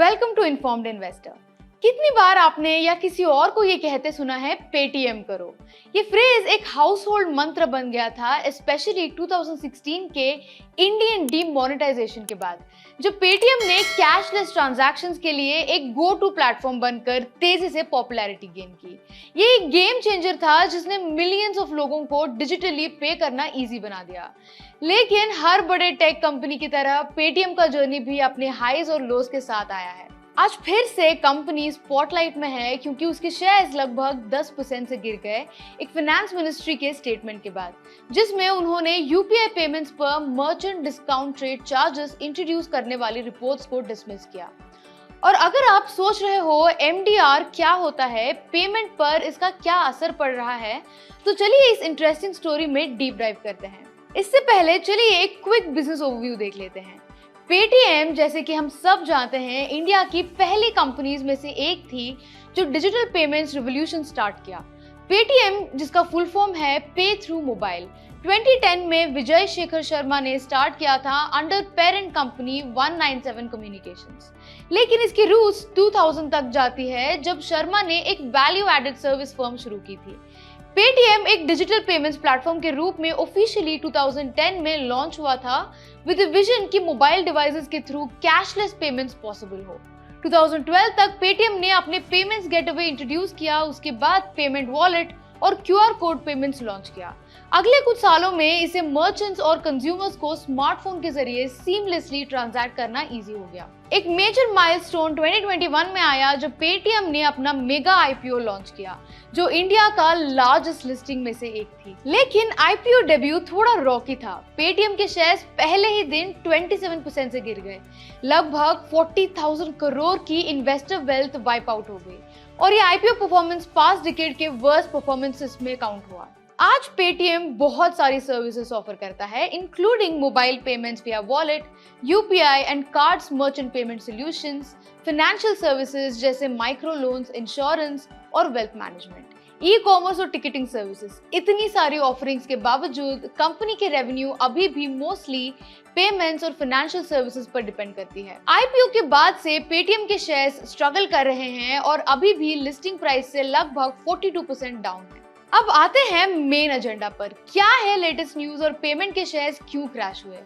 Welcome to informed investor. कितनी बार आपने या किसी और को ये कहते सुना है पेटीएम करो। ये फ्रेज एक हाउस होल्ड मंत्र बन गया था, स्पेशली 2016 के इंडियन डीमोनेटाइजेशन के बाद, जब पेटीएम ने कैशलेस ट्रांजैक्शंस के लिए एक गो टू प्लेटफॉर्म बनकर तेजी से पॉपुलैरिटी गेन की। ये एक गेम चेंजर था जिसने मिलियंस ऑफ लोगों को डिजिटली पे करना इजी बना दिया। लेकिन हर बड़े टेक कंपनी की तरह पेटीएम का जर्नी भी अपने हाईज और लोज के साथ आया है। आज फिर से कंपनी स्पॉटलाइट में है क्योंकि उसके शेयर्स लगभग 10% से गिर गए एक फाइनेंस मिनिस्ट्री के स्टेटमेंट के बाद, जिसमें उन्होंने यूपीआई पेमेंट्स पर merchant discount rate charges introduce करने वाली रिपोर्ट्स को डिसमिस किया। और अगर आप सोच रहे हो एमडीआर क्या होता है, पेमेंट पर इसका क्या असर पड़ रहा है, तो चलिए इस इंटरेस्टिंग स्टोरी में डीप डाइव करते हैं। इससे पहले चलिए एक क्विक बिजनेस ओवरव्यू देख लेते हैं। पेटीएम, जैसे कि हम सब जानते हैं, इंडिया की पहली कंपनीज में से एक थी जो डिजिटल पेमेंट्स रिवॉल्यूशन स्टार्ट किया। पेटीएम, जिसका फुल फॉर्म है पे थ्रू मोबाइल, 2010 में विजय शेखर शर्मा ने स्टार्ट किया था अंडर पेरेंट कंपनी 197 कम्युनिकेशंस। लेकिन इसकी रूट्स 2000 तक जाती है, जब शर्मा ने एक वैल्यू एडेड सर्विस फर्म शुरू की थी। पेटीएम एक डिजिटल पेमेंट्स प्लेटफॉर्म के रूप में ऑफिशियली 2010 में लॉन्च हुआ था विद द विजन कि मोबाइल डिवाइसेस के थ्रू कैशलेस पेमेंट्स पॉसिबल हो। 2012 तक पेटीएम ने अपने पेमेंट्स गेटवे इंट्रोड्यूस किया, उसके बाद पेमेंट वॉलेट और क्यूआर कोड पेमेंट्स लॉन्च किया। अगले कुछ सालों में इसे मर्चेंट्स और कंज्यूमर्स को स्मार्टफोन के जरिए सीमलेसली ट्रांजैक्ट करना इजी हो गया। एक मेजर माइलस्टोन 2021 में आया जब पेटीएम ने अपना मेगा आईपीओ लॉन्च किया, जो इंडिया का लार्जेस्ट लिस्टिंग में से एक थी। लेकिन आईपीओ डेब्यू थोड़ा रॉकी था। पेटीएम के शेयर्स पहले ही दिन 27% से गिर गए। लगभग 40,000 करोड़ की इन्वेस्टर वेल्थ वाइप आउट हो गई और ये आईपीओ परफॉर्मेंस पास्ट डिकेड के वर्स्ट परफॉर्मेंसेस में काउंट हुआ। आज पेटीएम बहुत सारी सर्विसेज ऑफर करता है, इंक्लूडिंग मोबाइल पेमेंट्स विया wallet, UPI and cards, merchant payment solutions, financial services जैसे माइक्रो लोन्स, इंश्योरेंस और वेल्थ मैनेजमेंट, ई कॉमर्स और टिकटिंग सर्विसेज। इतनी सारी ऑफरिंग्स के बावजूद कंपनी के रेवेन्यू अभी भी मोस्टली पेमेंट्स और फाइनेंशियल सर्विसेज पर डिपेंड करती है। आईपीओ के बाद से पेटीएम के शेयर्स स्ट्रगल कर रहे हैं और अभी भी लिस्टिंग प्राइस से लगभग 42% डाउन है। अब आते हैं मेन एजेंडा पर। क्या है लेटेस्ट न्यूज और पेमेंट के शेयर्स क्यों क्रैश हुए?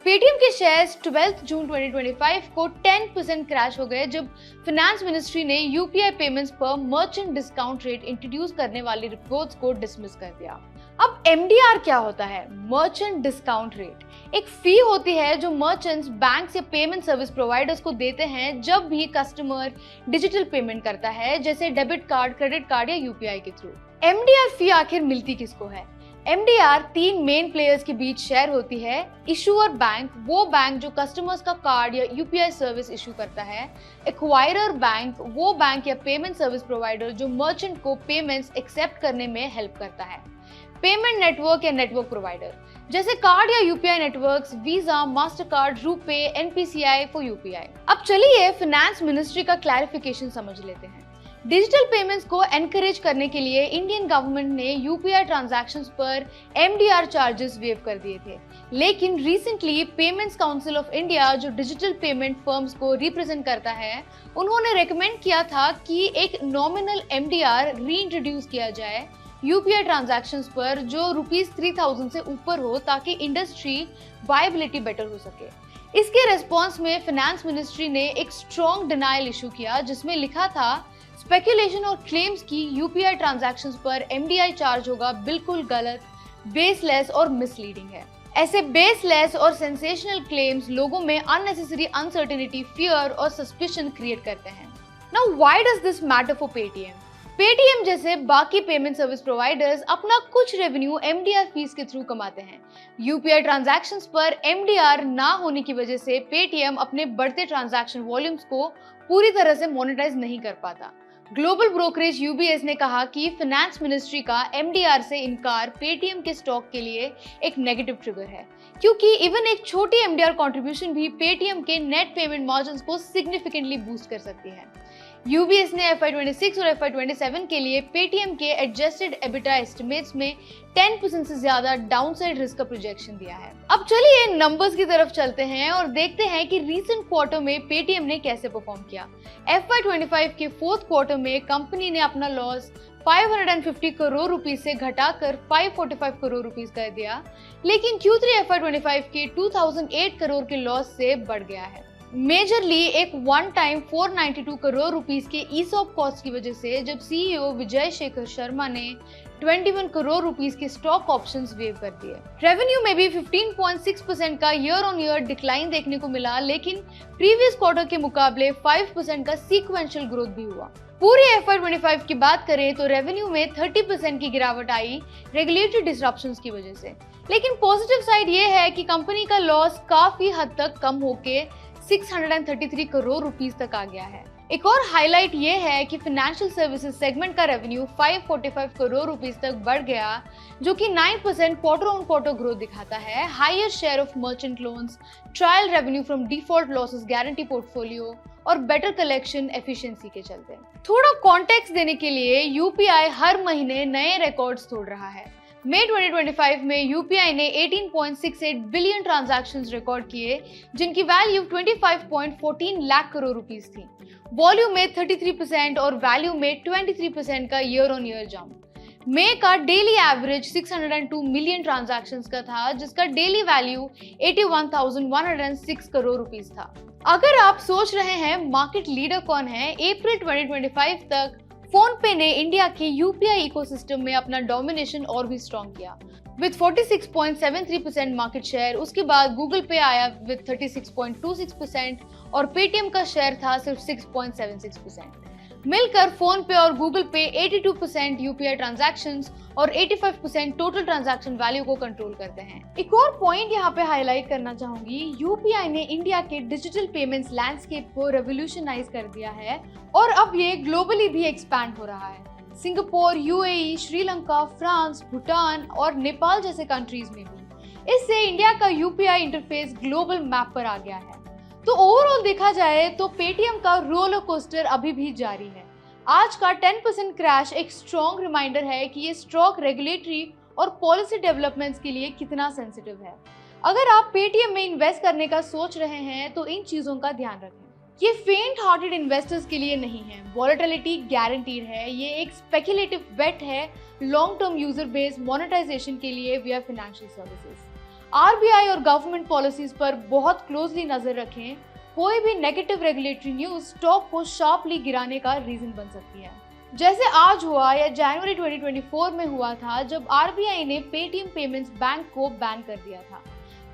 पेटीएम के शेयर्स 12 जून 2025 को 10% क्रैश हो गए जब फाइनेंस मिनिस्ट्री ने यूपीआई पेमेंट्स पर मर्चेंट डिस्काउंट रेट इंट्रोड्यूस करने वाली रिपोर्ट्स को डिसमिस कर दिया। अब एमडीआर क्या होता है? मर्चेंट डिस्काउंट रेट एक फी होती है जो मर्चेंट्स बैंक या पेमेंट सर्विस प्रोवाइडर्स को देते हैं जब भी कस्टमर डिजिटल पेमेंट करता है, जैसे डेबिट कार्ड, क्रेडिट कार्ड या यूपीआई के थ्रू। एमडीआर फी आखिर मिलती किसको है? एमडीआर 3 मेन प्लेयर्स के बीच शेयर होती है। इशूअर बैंक, वो बैंक जो कस्टमर्स का कार्ड या यूपीआई सर्विस इशू करता है। एक्वायरर बैंक, वो बैंक या पेमेंट सर्विस प्रोवाइडर जो मर्चेंट को पेमेंट्स एक्सेप्ट करने में हेल्प करता है। पेमेंट नेटवर्क या नेटवर्क प्रोवाइडर जैसे कार्ड या UPI networks, visa, Mastercard, RuPay, NPCI for UPI. अब चलिए फाइनेंस मिनिस्ट्री का क्लैरिफिकेशन समझ लेते हैं। डिजिटल पेमेंट्स को एनकरेज करने के लिए इंडियन गवर्नमेंट ने यूपीआई ट्रांजैक्शंस पर एमडीआर चार्जेस वेव कर दिए थे। लेकिन recently payments council of India, जो डिजिटल पेमेंट फर्म्स को रिप्रेजेंट करता है, उन्होंने रेकमेंड किया था कि एक नॉमिनल एमडीआर रीइंट्रोड्यूस किया जाए यूपीआई ट्रांजैक्शंस पर जो ₹3000 से ऊपर हो, ताकि इंडस्ट्री वायबिलिटी बेटर हो सके। इसके रिस्पॉन्स में फाइनेंस मिनिस्ट्री ने एक स्ट्रॉन्ग डिनायल इशू किया, जिसमें लिखा था स्पेकुलेशन और क्लेम्स की यूपीआई ट्रांजैक्शंस पर एमडीआई चार्ज होगा बिल्कुल गलत, बेसलेस और मिसलीडिंग है। ऐसे बेसलेस और सेंसेशनल क्लेम्स लोगों में अननेसेसरी अनसर्टेनिटी, फियर और सस्पिशन क्रिएट करते हैं। Now why does this matter for Paytm? Paytm जैसे बाकी पेमेंट सर्विस प्रोवाइडर्स अपना कुछ रेवेन्यू एमडीआर फीस के थ्रू कमाते हैं। यूपीआई ट्रांजैक्शंस पर एमडीआर ना होने की वजह से पेटीएम अपने बढ़ते ट्रांजैक्शन वॉल्यूम्स को पूरी तरह से मोनेटाइज नहीं कर पाता। ग्लोबल ब्रोकरेज यूबीएस ने कहा कि फाइनेंस मिनिस्ट्री का एमडीआर से इनकार पेटीएम के स्टॉक के लिए एक नेगेटिव ट्रिगर है, क्योंकि इवन एक छोटी एमडीआर कंट्रीब्यूशन भी पेटीएम के नेट पेमेंट मार्जिन्स को सिग्निफिकेंटली बूस्ट कर सकती है। यूबीएस ने FY26 और FY27 के लिए पेटीएम के एडजस्टेड एबिटा एस्टिमेट्स में 10% से ज्यादा डाउनसाइड रिस्क का प्रोजेक्शन दिया है। अब चलिए नंबर्स की तरफ चलते हैं और देखते हैं कि रीसेंट क्वार्टर में पेटीएम ने कैसे परफॉर्म किया। FY25 के फोर्थ क्वार्टर में कंपनी ने अपना लॉस 550 करोड़ रुपीस से घटाकर 545 करोड़ रुपीस कर दिया, लेकिन Q3 FY25 के 2008 करोड़ के लॉस से बढ़ गया है। मेजरली एक वन टाइम 492 करोड़ रुपीस के ईसॉप कॉस्ट की वजह से, जब सीईओ विजय शेखर शर्मा ने 21 करोड़ रुपीस के स्टॉक ऑप्शंस वेव कर दिए। रेवेन्यू में भी 15.6% का ईयर ऑन ईयर डिक्लाइन देखने को मिला, लेकिन प्रीवियस क्वार्टर के मुकाबले 5% का सीक्वेंशियल ग्रोथ भी हुआ। पूरे FY25 की बात करें तो रेवेन्यू में 30% की गिरावट आई रेगुलेटरी डिसरप्शंस की वजह से, लेकिन पॉजिटिव साइड ये है कि कंपनी का लॉस काफी हद तक कम होके 633 करोड़ रुपीस तक आ गया है। एक और हाईलाइट ये है कि फाइनेंशियल सर्विसेज सेगमेंट का रेवेन्यू 545 करोड़ रुपीस तक बढ़ गया, जो कि 9% क्वार्टर ऑन क्वार्टर ग्रोथ दिखाता है। Higher share of merchant loans, trial revenue from default losses guarantee portfolio और बेटर कलेक्शन एफिशिएंसी के चलते। थोड़ा कॉन्टेक्स्ट देने के लिए यूपीआई हर महीने नए रिकॉर्ड्स तोड़ रहा है। मई 2025 में यूपीआई ने 18.68 बिलियन ट्रांजैक्शंस रिकॉर्ड किए, जिनकी वैल्यू 25.14 लाख करोड़ रुपीस थी। वॉल्यूम में 33% और वैल्यू में 23% का ईयर ऑन ईयर जंप। मई का डेली एवरेज 602 मिलियन ट्रांजैक्शंस का था, जिसका डेली वैल्यू 81,106 करोड़ रुपीस था। अगर आप सोच रहे हैं मार्केट लीडर कौन है, अप्रैल 2025 तक फोन पे ने इंडिया के यूपीआई इकोसिस्टम में अपना डोमिनेशन और भी स्ट्रॉन्ग किया विद 46.73% मार्केट शेयर। उसके बाद गूगल पे आया विद 36.26% और पेटीएम का शेयर था सिर्फ 6.76%। मिलकर फोन पे और गूगल पे 82% यूपीआई ट्रांजैक्शंस और 85% टोटल ट्रांजैक्शन वैल्यू को कंट्रोल करते हैं। एक और पॉइंट यहाँ पे हाईलाइट करना चाहूंगी, यूपीआई ने इंडिया के डिजिटल पेमेंट्स लैंडस्केप को रेवोल्यूशनाइज कर दिया है और अब ये ग्लोबली भी एक्सपैंड हो रहा है। Singapore, UAE, Sri Lanka, France, Bhutan और नेपाल जैसे कंट्रीज में भी। इससे इंडिया का यूपीआई इंटरफेस ग्लोबल मैप पर आ गया है। तो ओवरऑल देखा जाए तो पेटीएम का रोलर कोस्टर अभी भी जारी है। आज का 10% क्रैश एक स्ट्रॉन्ग रिमाइंडर है कि ये स्टॉक रेगुलेटरी और पॉलिसी डेवलपमेंट्स के लिए कितना सेंसिटिव है। अगर आप पेटीएम में इन्वेस्ट करने का सोच रहे हैं तो इन चीजों का ध्यान रखें। ये फेंट हार्टेड इन्वेस्टर्स के लिए नहीं है। वॉलेटिलिटी गारंटीड है। ये एक स्पेक्युलेटिव बेट है long term user base monetisation के लिए विया फाइनेंशियल सर्विसेज। आरबीआई और गवर्नमेंट पॉलिसीज पर बहुत क्लोजली नजर रखें। कोई भी नेगेटिव रेगुलेटरी न्यूज स्टॉक को शार्पली गिराने का रीजन बन सकती है, जैसे आज हुआ या जनवरी 2024 में हुआ था, जब आरबीआई ने पेटीएम पेमेंट्स बैंक को बैन कर दिया था।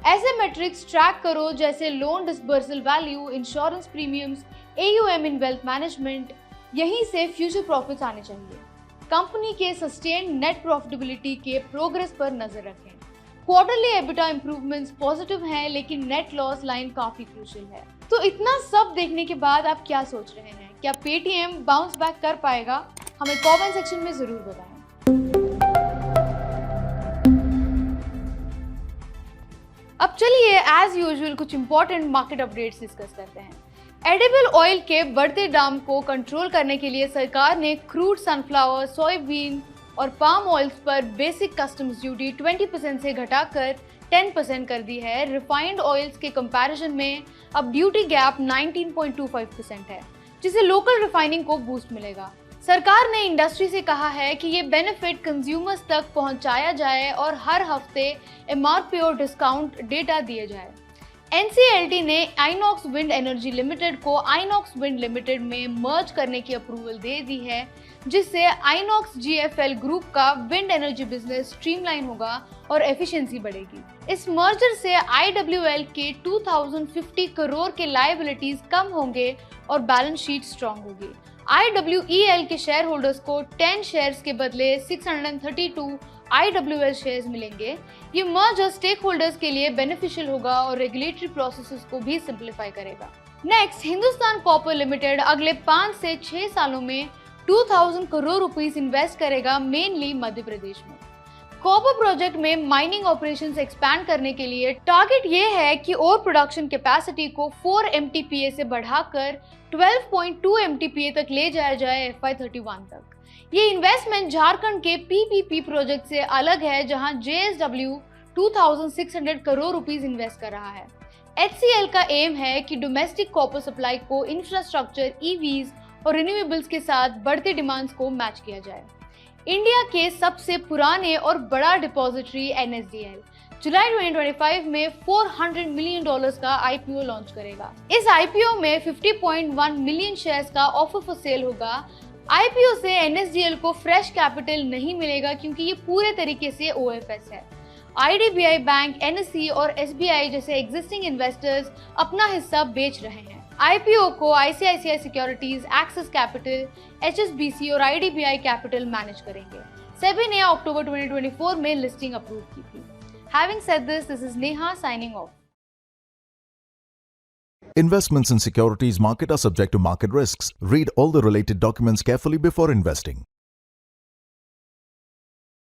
ऐसे मैट्रिक्स ट्रैक करो जैसे loan disbursal value, insurance premiums, AUM in wealth management. यहीं से फ्यूचर प्रॉफिट्स आने चाहिए। कंपनी के सस्टेन्ड नेट प्रॉफिटेबिलिटी के प्रोग्रेस पर नजर रखें। क्वार्टरली एबिटा इंप्रूवमेंट्स पॉजिटिव हैं, लेकिन नेट लॉस लाइन काफी क्रूशियल है। तो इतना सब देखने के बाद आप क्या सोच रहे हैं? क्या पेटीएम बाउंस बैक कर पाएगा? हमें कमेंट सेक्शन में जरूर बताएं। अब चलिए एज यूजुअल कुछ इंपॉर्टेंट मार्केट अपडेट्स डिस्कस करते हैं। एडिबल ऑयल के बढ़ते दाम को कंट्रोल करने के लिए सरकार ने क्रूड, सनफ्लावर, सोयाबीन और पाम ऑयल्स पर बेसिक कस्टम्स ड्यूटी 20% से घटाकर 10% कर दी है। रिफाइंड ऑयल्स के कंपैरिजन में अब ड्यूटी गैप 19.25% है, जिससे लोकल रिफाइनिंग को बूस्ट मिलेगा। सरकार ने इंडस्ट्री से कहा है कि ये बेनिफिट कंज्यूमर्स तक पहुंचाया जाए और हर हफ्ते MRP और डिस्काउंट डेटा दिए जाए। NCLT ने आइनॉक्स विंड एनर्जी लिमिटेड को आइनॉक्स विंड लिमिटेड में मर्ज करने की अप्रूवल दे दी है, जिससे आइनॉक्स GFL ग्रुप का विंड एनर्जी बिजनेस स्ट्रीमलाइन होगा और एफिशिएंसी बढ़ेगी। इस मर्जर से IWL के 2050 करोड़ के लायबिलिटीज कम होंगे और बैलेंस शीट स्ट्रॉन्ग होगी। IWEL के शेयर होल्डर्स को 10 शेयर्स के बदले 632 IWL शेयर्स मिलेंगे। ये मर्जर स्टेक होल्डर्स के लिए बेनिफिशियल होगा और रेगुलेटरी प्रोसेसेस को भी सिंप्लीफाई करेगा। नेक्स्ट, हिंदुस्तान कॉपर लिमिटेड अगले 5 से 6 सालों में 2000 करोड़ रुपीस इन्वेस्ट करेगा, मेनली मध्य प्रदेश में। कॉपर प्रोजेक्ट में माइनिंग ऑपरेशंस एक्सपैंड करने के लिए टारगेट ये है कि और प्रोडक्शन कैपेसिटी को 4 MTPA से बढ़ाकर 12.2 MTPA तक ले जाया जाए FY31 तक। ये इन्वेस्टमेंट झारखंड के PPP प्रोजेक्ट से अलग है, जहां JSW 2600 करोड़ रुपीस इन्वेस्ट कर रहा है। HCL का एम है कि डोमेस्टिक कॉपर सप्लाई को इंफ्रास्ट्रक्चर, EVs और रिन्यूएबल्स के साथ बढ़ती डिमांड्स को मैच किया जाए। इंडिया के सबसे पुराने और बड़ा डिपॉजिटरी NSDL जुलाई 2025 में $400 मिलियन का IPO लॉन्च करेगा। इस IPO में 50.1 मिलियन शेयर्स का ऑफर फॉर सेल होगा। IPO से NSDL को फ्रेश कैपिटल नहीं मिलेगा क्योंकि ये पूरे तरीके से OFS है। IDBI बैंक, NSE और SBI जैसे एग्जिस्टिंग इन्वेस्टर्स अपना हिस्सा बेच रहे हैं। IPO को ICICI securities, axis capital, HSBC और IDBI कैपिटल मैनेज करेंगे। सेबी ने अक्टूबर 2024 में लिस्टिंग अप्रूव की थी। Having said this is Neha signing off. Investments in securities market are subject to market risks. Read all the related documents carefully before investing.